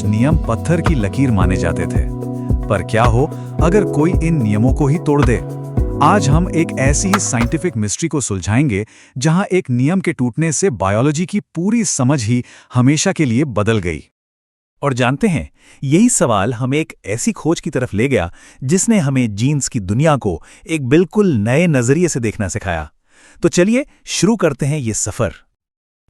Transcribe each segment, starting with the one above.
कुछ नियम पत्थर की लकीर माने जाते थे। पर क्या हो अगर कोई इन नियमों को ही तोड़ दे? आज हम एक ऐसी ही साइंटिफिक मिस्ट्री को सुलझाएंगे जहां एक नियम के टूटने से बायोलॉजी की पूरी समझ ही हमेशा के लिए बदल गई। और जानते हैं, यही सवाल हमें एक ऐसी खोज की तरफ ले गया जिसने हमें जीन्स की दुनिया को एक बिल्कुल नए नजरिए से देखना सिखाया। तो चलिए शुरू करते हैं ये सफर।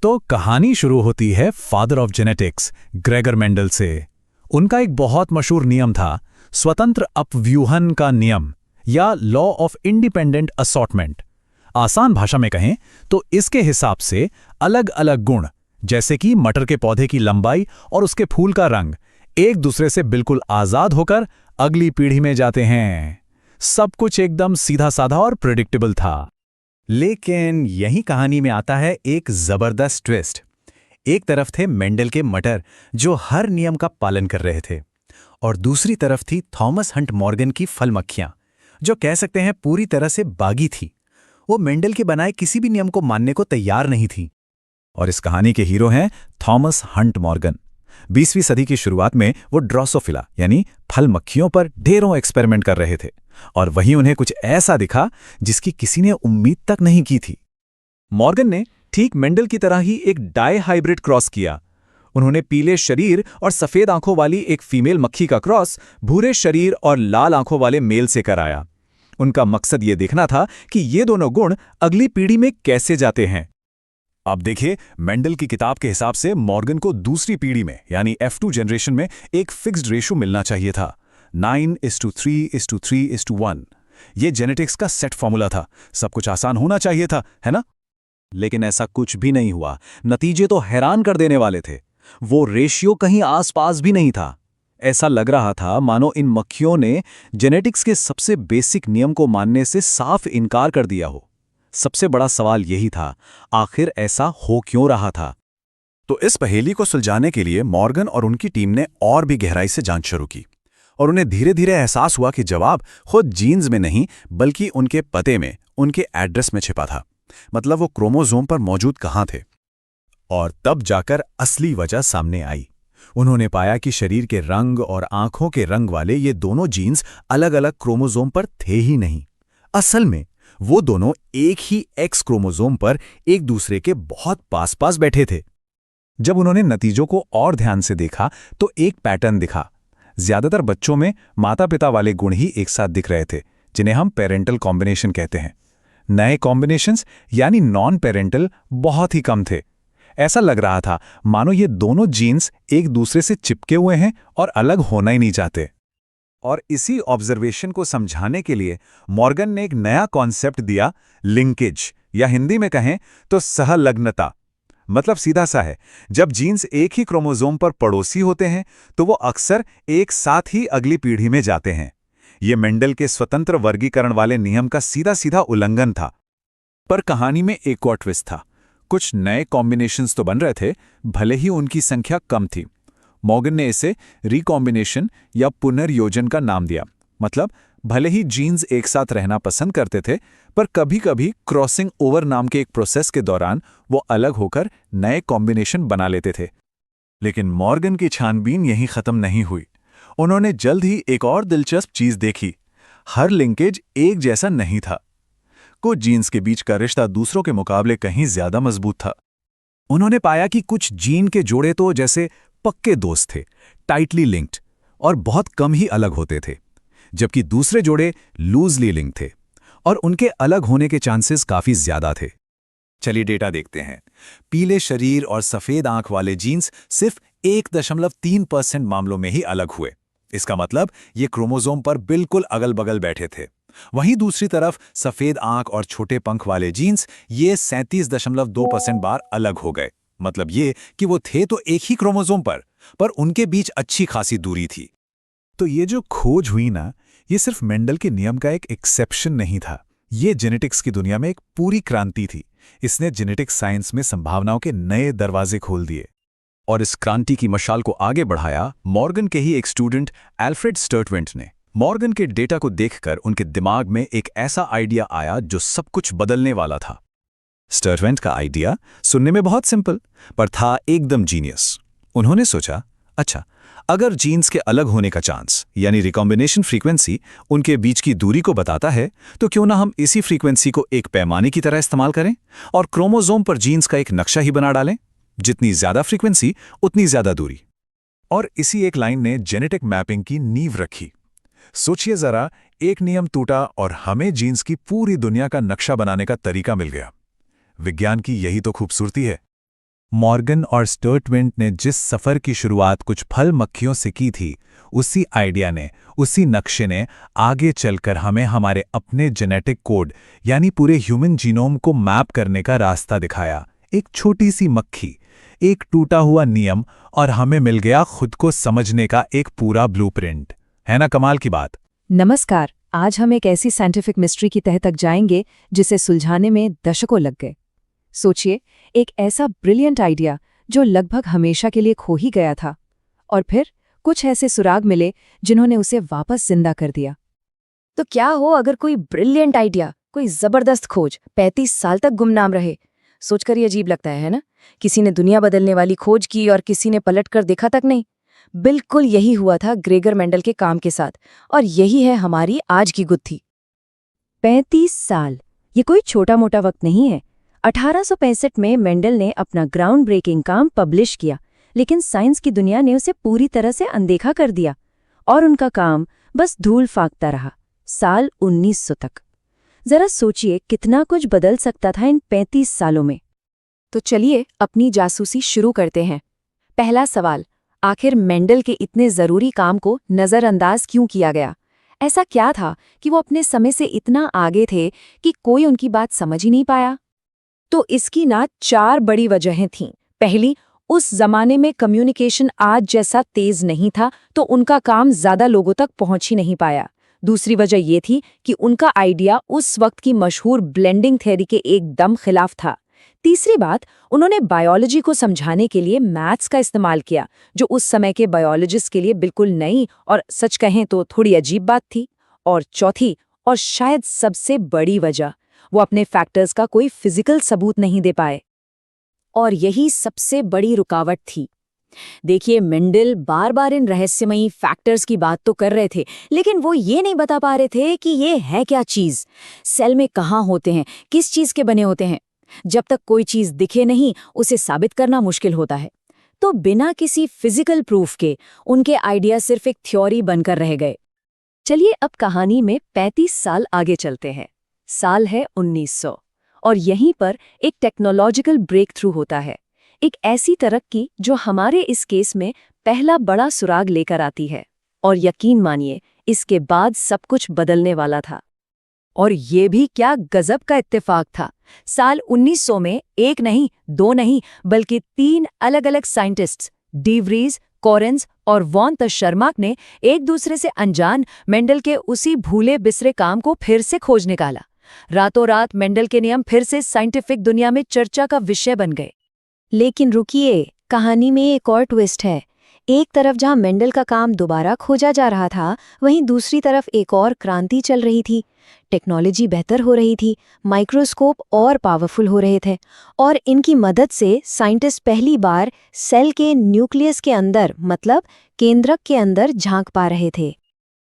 तो कहानी शुरू होती है father of genetics Gregor Mendel से। उनका एक बहुत मशहूर नियम था, स्वतंत्र अपव्यूहन का नियम या लॉ ऑफ इंडिपेंडेंट असॉर्टमेंट। आसान भाषा में कहें तो इसके हिसाब से अलग अलग गुण, जैसे कि मटर के पौधे की लंबाई और उसके फूल का रंग, एक दूसरे से बिल्कुल आजाद होकर अगली पीढ़ी में जाते हैं। सब कुछ एकदम सीधा साधा और प्रेडिक्टेबल था। लेकिन यही कहानी में आता है एक जबरदस्त ट्विस्ट। एक तरफ थे मेंडल के मटर जो हर नियम का पालन कर रहे थे, और दूसरी तरफ थी थॉमस हंट मॉर्गन की फल मक्खियां, जो कह सकते हैं पूरी तरह से बागी थी। वो मेंडल के बनाए किसी भी नियम को मानने को तैयार नहीं थी। और इस कहानी के हीरो हैं थॉमस हंट मॉर्गन। 20वीं सदी की शुरुआत में वो ड्रोसोफिला यानी फल मक्खियों पर ढेरों एक्सपेरिमेंट कर रहे थे, और वहीं उन्हें कुछ ऐसा दिखा जिसकी किसी ने उम्मीद तक नहीं की थी। मॉर्गन ने ठीक मेंडल की तरह ही एक डाई हाइब्रिड क्रॉस किया। उन्होंने पीले शरीर और सफेद आंखों वाली एक फीमेल मक्खी का क्रॉस भूरे शरीर और लाल आंखों वाले मेल से कराया। उनका मकसद ये देखना था कि ये दोनों गुण अगली पीढ़ी में कैसे जाते हैं। अब देखिए, मेंडल की किताब के हिसाब से मॉर्गन को दूसरी पीढ़ी में यानी F2 जनरेशन में एक फिक्स्ड रेशो मिलना चाहिए था, 9:3:3:1। ये जेनेटिक्स का सेट फॉर्मूला था, सब कुछ आसान होना चाहिए था, है ना? लेकिन ऐसा कुछ भी नहीं हुआ। नतीजे तो हैरान कर देने वाले थे। वो रेशियो कहीं आसपास भी नहीं था। ऐसा लग रहा था मानो इन मक्खियों ने जेनेटिक्स के सबसे बेसिक नियम को मानने से साफ इनकार कर दिया हो। सबसे बड़ा सवाल यही था, आखिर ऐसा हो क्यों रहा था? तो इस पहेली को सुलझाने के लिए मॉर्गन और उनकी टीम ने और भी गहराई से जांच शुरू की, और उन्हें धीरे धीरे एहसास हुआ कि जवाब खुद जीन्स में नहीं बल्कि उनके पते में, उनके एड्रेस में छिपा था। मतलब वो क्रोमोसोम पर मौजूद कहाँ थे। और तब जाकर असली वजह सामने आई। उन्होंने पाया कि शरीर के रंग और आंखों के रंग वाले ये दोनों जीन्स अलग अलग क्रोमोसोम पर थे ही नहीं। असल में वो दोनों एक ही एक्स क्रोमोसोम पर एक दूसरे के बहुत पास पास बैठे थे। जब उन्होंने नतीजों को और ध्यान से देखा तो एक पैटर्न दिखा। ज्यादातर बच्चों में माता पिता वाले गुण ही एक साथ दिख रहे थे, जिन्हें हम पेरेंटल कॉम्बिनेशन कहते हैं। नए कॉम्बिनेशंस यानी नॉन पेरेंटल बहुत ही कम थे। ऐसा लग रहा था मानो ये दोनों जीन्स एक दूसरे से चिपके हुए हैं और अलग होना ही नहीं चाहते। और इसी ऑब्जर्वेशन को समझाने के लिए मॉर्गन ने एक नया कॉन्सेप्ट दिया, लिंकेज, या हिंदी में कहें तो सहलग्नता। मतलब सीधा सा है, जब जीन्स एक ही क्रोमोसोम पर पड़ोसी होते हैं तो वो अक्सर एक साथ ही अगली पीढ़ी में जाते हैं। ये मेंडल के स्वतंत्र वर्गीकरण वाले नियम का सीधा सीधा उल्लंघन था। पर कहानी में एक और ट्विस्ट था। कुछ नए कॉम्बिनेशंस तो बन रहे थे, भले ही उनकी संख्या कम थी। मॉर्गन ने इसे रिकॉम्बिनेशन या पुनर्योजन का नाम दिया। मतलब भले ही जीन्स एक साथ रहना पसंद करते थे, पर कभी-कभी क्रॉसिंग ओवर नाम के एक प्रोसेस के दौरान वो अलग होकर नए कॉम्बिनेशन बना लेते थे। लेकिन मॉर्गन की छानबीन यहीं खत्म नहीं हुई। उन्होंने जल्द ही एक और दिलचस्प चीज देखी। हर लिंकेज एक जैसा नहीं था। कुछ जीन्स के बीच का रिश्ता दूसरों के मुकाबले कहीं ज्यादा मजबूत था। उन्होंने पाया कि कुछ जीन के जोड़े तो जैसे पक्के दोस्त थे, टाइटली लिंक्ड, और बहुत कम ही अलग होते थे, जबकि दूसरे जोड़े लूजली लिंक्ड थे और उनके अलग होने के चांसेस काफी ज्यादा थे। चलिए डेटा देखते हैं। पीले शरीर और सफेद आंख वाले जीन्स सिर्फ 1.3% मामलों में ही अलग हुए। इसका मतलब ये क्रोमोसोम पर बिल्कुल अगल बगल बैठे थे। वहीं दूसरी तरफ सफेद आंख और छोटे पंख वाले जीन्स ये 37.2% बार अलग हो गए। मतलब ये कि वो थे तो एक ही क्रोमोसोम पर उनके बीच अच्छी खासी दूरी थी। तो ये जो खोज हुई ना, ये सिर्फ मेंडल के नियम का एक एक्सेप्शन नहीं था। ये जेनेटिक्स की दुनिया में एक पूरी क्रांति थी। इसने जेनेटिक्स साइंस में संभावनाओं के नए दरवाजे खोल दिए। और इस क्रांति की मशाल को आगे बढ़ाया मॉर्गन के ही एक स्टूडेंट एल्फ्रेड स्टर्टवेंट ने। मॉर्गन के डेटा को देखकर उनके दिमाग में एक ऐसा आइडिया आया जो सब कुछ बदलने वाला था। स्टर्टवेंट का आइडिया सुनने में बहुत सिंपल, पर था एकदम जीनियस। उन्होंने सोचा, अच्छा, अगर जीन्स के अलग होने का चांस यानी रिकॉम्बिनेशन फ्रीक्वेंसी उनके बीच की दूरी को बताता है, तो क्यों ना हम इसी फ्रीक्वेंसी को एक पैमाने की तरह इस्तेमाल करें और क्रोमोसोम पर जीन्स का एक नक्शा ही बना डालें। जितनी ज्यादा फ्रीक्वेंसी उतनी ज्यादा दूरी। और इसी एक लाइन ने जेनेटिक मैपिंग की नींव रखी। सोचिए जरा, एक नियम टूटा और हमें जीन्स की पूरी दुनिया का नक्शा बनाने का तरीका मिल गया। विज्ञान की यही तो खूबसूरती है। मॉर्गन और स्टर्टविंट ने जिस सफर की शुरुआत कुछ फल मक्खियों से की थी, उसी आइडिया ने, उसी नक्शे ने आगे चलकर हमें हमारे अपने जेनेटिक कोड यानी पूरे ह्यूमन जीनोम को मैप करने का रास्ता दिखाया। एक छोटी सी मक्खी, एक टूटा हुआ नियम, और हमें मिल गया खुद को समझने का एक पूरा ब्लूप्रिंट। है ना कमाल की बात? नमस्कार। आज हम एक ऐसी साइंटिफिक मिस्ट्री की तह तक जाएंगे जिसे सुलझाने में दशकों लग गए। सोचिए, एक ऐसा ब्रिलियंट आइडिया जो लगभग हमेशा के लिए खो ही गया था, और फिर कुछ ऐसे सुराग मिले जिन्होंने उसे वापस जिंदा कर दिया। तो क्या हो अगर कोई ब्रिलियंट आइडिया, कोई जबरदस्त खोज 35 साल तक गुमनाम रहे? सोचकर ही अजीब लगता है ना? किसी ने दुनिया बदलने वाली खोज की और किसी ने पलटकर देखा तक नहीं। बिल्कुल यही हुआ था ग्रेगर मेंडल के काम के साथ, और यही है हमारी आज की गुत्थी। 35 साल, ये कोई छोटा मोटा वक्त नहीं है। 1865 में मेंडल ने अपना ग्राउंड ब्रेकिंग काम पब्लिश किया, लेकिन साइंस की दुनिया ने उसे पूरी तरह से अनदेखा कर दिया और उनका काम बस धूल फांकता रहा साल 1900 तक। जरा सोचिए कितना कुछ बदल सकता था इन 35 सालों में। तो चलिए अपनी जासूसी शुरू करते हैं। पहला सवाल, आखिर मेंडल के इतने जरूरी काम को नजरअंदाज क्यों किया गया? ऐसा क्या था कि वो अपने समय से इतना आगे थे कि कोई उनकी बात समझ ही नहीं पाया? तो इसकी ना 4 बड़ी वजहें थीं। पहली, उस जमाने में कम्युनिकेशन आज जैसा तेज नहीं था, तो उनका काम ज्यादा लोगों तक पहुंच ही नहीं पाया। दूसरी वजह ये थी कि उनका आइडिया उस वक्त की मशहूर ब्लेंडिंग थ्योरी के एकदम खिलाफ था। तीसरी बात, उन्होंने बायोलॉजी को समझाने के लिए मैथ्स का इस्तेमाल किया, जो उस समय के बायोलॉजिस्ट के लिए बिल्कुल नई और सच कहें तो थोड़ी अजीब बात थी। और चौथी, और शायद सबसे बड़ी वजह, वो अपने फैक्टर्स का कोई फिजिकल सबूत नहीं दे पाए। और यही सबसे बड़ी रुकावट थी। देखिए, मेंडल बार बार इन रहस्यमयी फैक्टर्स की बात तो कर रहे थे, लेकिन वो ये नहीं बता पा रहे थे कि ये है क्या चीज, सेल में कहाँ होते हैं, किस चीज के बने होते हैं। जब तक कोई चीज दिखे नहीं, उसे साबित करना मुश्किल होता है। तो बिना किसी फिजिकल प्रूफ के उनके आइडिया सिर्फ एक थ्योरी बनकर रह गए। चलिए अब कहानी में 35 साल आगे चलते हैं। साल है 1900, और यहीं पर एक टेक्नोलॉजिकल ब्रेक थ्रू होता है। एक ऐसी तरक्की जो हमारे इस केस में पहला बड़ा सुराग लेकर आती है, और यकीन मानिए इसके बाद सब कुछ बदलने वाला था। और ये भी क्या गजब का इत्तेफाक था। साल 1900 में एक नहीं, 2 नहीं, बल्कि 3 अलग अलग साइंटिस्ट्स, डी व्रीज, कॉरेंस और वॉन तशर्माक ने एक दूसरे से अनजान मेंडल के उसी भूले बिसरे काम को फिर से खोज निकाला। रातों रात मेंडल के नियम फिर से साइंटिफिक दुनिया में चर्चा का विषय बन गए। लेकिन रुकिए, कहानी में एक और ट्विस्ट है। एक तरफ जहां मेंडल का काम दोबारा खोजा जा रहा था, वहीं दूसरी तरफ एक और क्रांति चल रही थी। टेक्नोलॉजी बेहतर हो रही थी, माइक्रोस्कोप और पावरफुल हो रहे थे, और इनकी मदद से साइंटिस्ट पहली बार सेल के न्यूक्लियस के अंदर, मतलब केंद्रक के अंदर झांक पा रहे थे।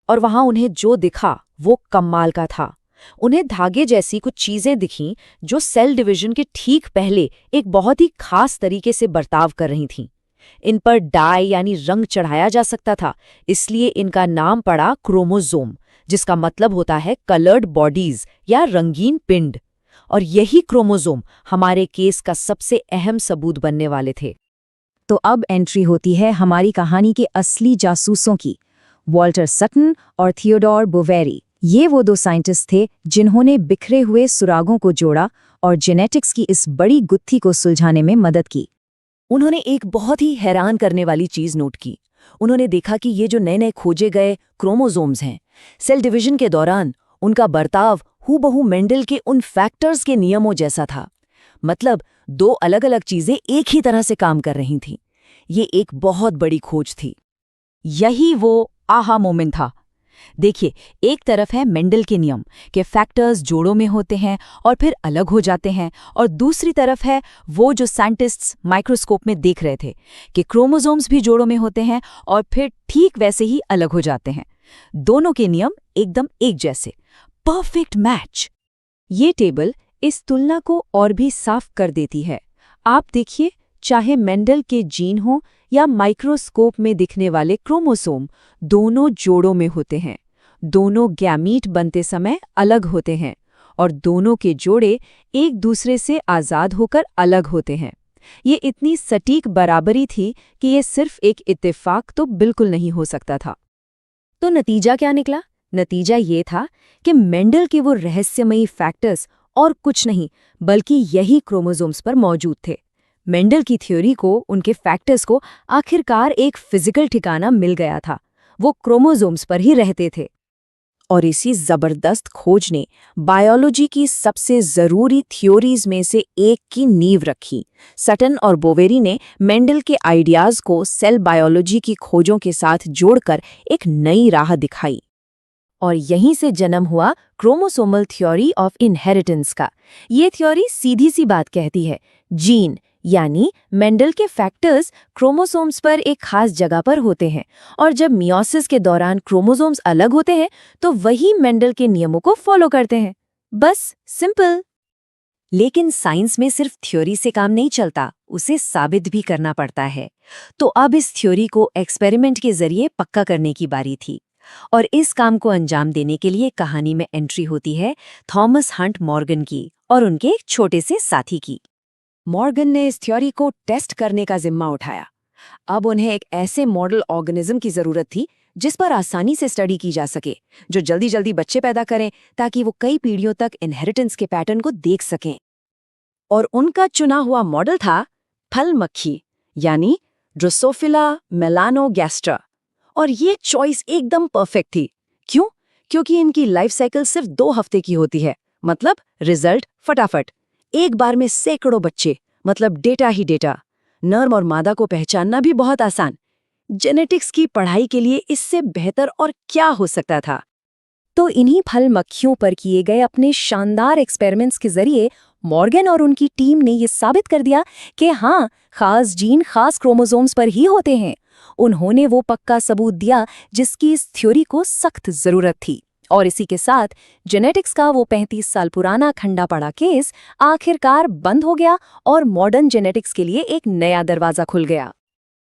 और वहां उन्हें जो दिखा वो कमाल का था। उन्हें धागे जैसी कुछ चीजें दिखीं जो सेल डिवीजन के ठीक पहले एक बहुत ही खास तरीके से बर्ताव कर रही थीं। इन पर डाई यानी रंग चढ़ाया जा सकता था, इसलिए इनका नाम पड़ा क्रोमोसोम, जिसका मतलब होता है कलर्ड बॉडीज या रंगीन पिंड। और यही क्रोमोसोम हमारे केस का सबसे अहम सबूत बनने वाले थे। तो अब एंट्री होती है हमारी कहानी के असली जासूसों की, वॉल्टर सटन और थियोडोर बोवेरी। ये वो 2 साइंटिस्ट थे जिन्होंने बिखरे हुए सुरागों को जोड़ा और जेनेटिक्स की इस बड़ी गुत्थी को सुलझाने में मदद की। उन्होंने एक बहुत ही हैरान करने वाली चीज नोट की। उन्होंने देखा कि ये जो नए नए खोजे गए क्रोमोसोम्स हैं, सेल डिवीजन के दौरान उनका बर्ताव हूबहू मेंडल के उन फैक्टर्स के नियमों जैसा था। मतलब 2 अलग अलग चीजें एक ही तरह से काम कर रही थीं। ये एक बहुत बड़ी खोज थी। यही वो आहा मोमेंट था। देखिए, एक तरफ है मेंडल के नियम कि फैक्टर्स जोड़ों में होते हैं और फिर अलग हो जाते हैं, और दूसरी तरफ है वो जो साइंटिस्ट्स माइक्रोस्कोप में देख रहे थे कि क्रोमोसोम्स भी जोड़ों में होते हैं और फिर ठीक वैसे ही अलग हो जाते हैं। दोनों के नियम एकदम एक जैसे, परफेक्ट मैच। ये टेबल इस तुलना को और भी साफ कर देती है। आप देखिए, चाहे मेंडल के जीन हो या माइक्रोस्कोप में दिखने वाले क्रोमोसोम, दोनों जोड़ों में होते हैं। दोनों गैमीट बनते समय अलग होते हैं और दोनों के जोड़े एक दूसरे से आज़ाद होकर अलग होते हैं। ये इतनी सटीक बराबरी थी कि ये सिर्फ एक इत्तेफाक तो बिल्कुल नहीं हो सकता था। तो नतीजा क्या निकला? नतीजा ये था कि मेंडल के वो रहस्यमयी फैक्टर्स और कुछ नहीं बल्कि यही क्रोमोसोम्स पर मौजूद थे। मेंडल की थ्योरी को, उनके फैक्टर्स को आखिरकार एक फिजिकल ठिकाना मिल गया था। वो क्रोमोसोम्स पर ही रहते थे। और इसी जबरदस्त खोज ने बायोलॉजी की सबसे ज़रूरी थ्योरीज में से एक की नींव रखी। सटन और बोवेरी ने मेंडल के आइडियाज़ को सेल बायोलॉजी की खोजों के साथ जोड़कर एक नई राह दिखाई। और यहीं से जन्म हुआ क्रोमोसोमल थ्योरी ऑफ इनहेरिटेंस का। ये थ्योरी सीधी सी बात कहती है, जीन यानी मेंडल के फैक्टर्स क्रोमोसोम्स पर एक खास जगह पर होते हैं, और जब मियोसिस के दौरान क्रोमोसोम्स अलग होते हैं तो वही मेंडल के नियमों को फॉलो करते हैं। बस सिंपल। लेकिन साइंस में सिर्फ थ्योरी से काम नहीं चलता, उसे साबित भी करना पड़ता है। तो अब इस थ्योरी को एक्सपेरिमेंट के जरिए पक्का करने की बारी थी। और इस काम को अंजाम देने के लिए कहानी में एंट्री होती है थॉमस हंट मॉर्गन की और उनके एक छोटे से साथी की। मॉर्गन ने इस थ्योरी को टेस्ट करने का जिम्मा उठाया। अब उन्हें एक ऐसे मॉडल ऑर्गेनिज्म की जरूरत थी जिस पर आसानी से स्टडी की जा सके, जो जल्दी जल्दी बच्चे पैदा करें ताकि वो कई पीढ़ियों तक इनहेरिटेंस के पैटर्न को देख सकें। और उनका चुना हुआ मॉडल था फल मक्खी, यानी ड्रोसोफिला मेलानोगैस्ट्रा। और ये चॉइस एकदम परफेक्ट थी। क्यों? क्योंकि इनकी लाइफ साइकिल सिर्फ 2 हफ्ते की होती है, मतलब रिजल्ट फटाफट। एक बार में सैकड़ों बच्चे, मतलब डेटा ही डेटा। नर और मादा को पहचानना भी बहुत आसान। जेनेटिक्स की पढ़ाई के लिए इससे बेहतर और क्या हो सकता था। तो इन्हीं फल मक्खियों पर किए गए अपने शानदार एक्सपेरिमेंट्स के जरिए मॉर्गन और उनकी टीम ने ये साबित कर दिया कि हाँ, खास जीन खास क्रोमोसोम्स पर ही होते हैं। उन्होंने वो पक्का सबूत दिया जिसकी इस थ्योरी को सख्त जरूरत थी। और इसी के साथ जेनेटिक्स का वो 35 साल पुराना खंडा पड़ा केस आखिरकार बंद हो गया और मॉडर्न जेनेटिक्स के लिए एक नया दरवाजा खुल गया।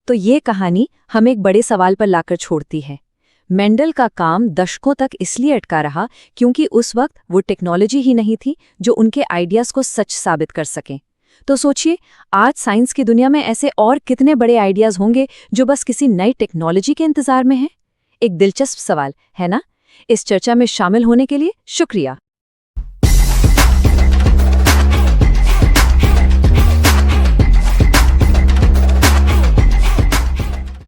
तो ये कहानी हमें एक बड़े सवाल पर लाकर छोड़ती है। मेंडल का काम दशकों तक इसलिए अटका रहा क्योंकि उस वक्त वो टेक्नोलॉजी ही नहीं थी जो उनके आइडियाज़ को सच साबित कर सकें। तो सोचिए, आज साइंस की दुनिया में ऐसे और कितने बड़े आइडियाज़ होंगे जो बस किसी नई टेक्नोलॉजी के इंतजार में हैं। एक दिलचस्प सवाल है ना? इस चर्चा में शामिल होने के लिए शुक्रिया।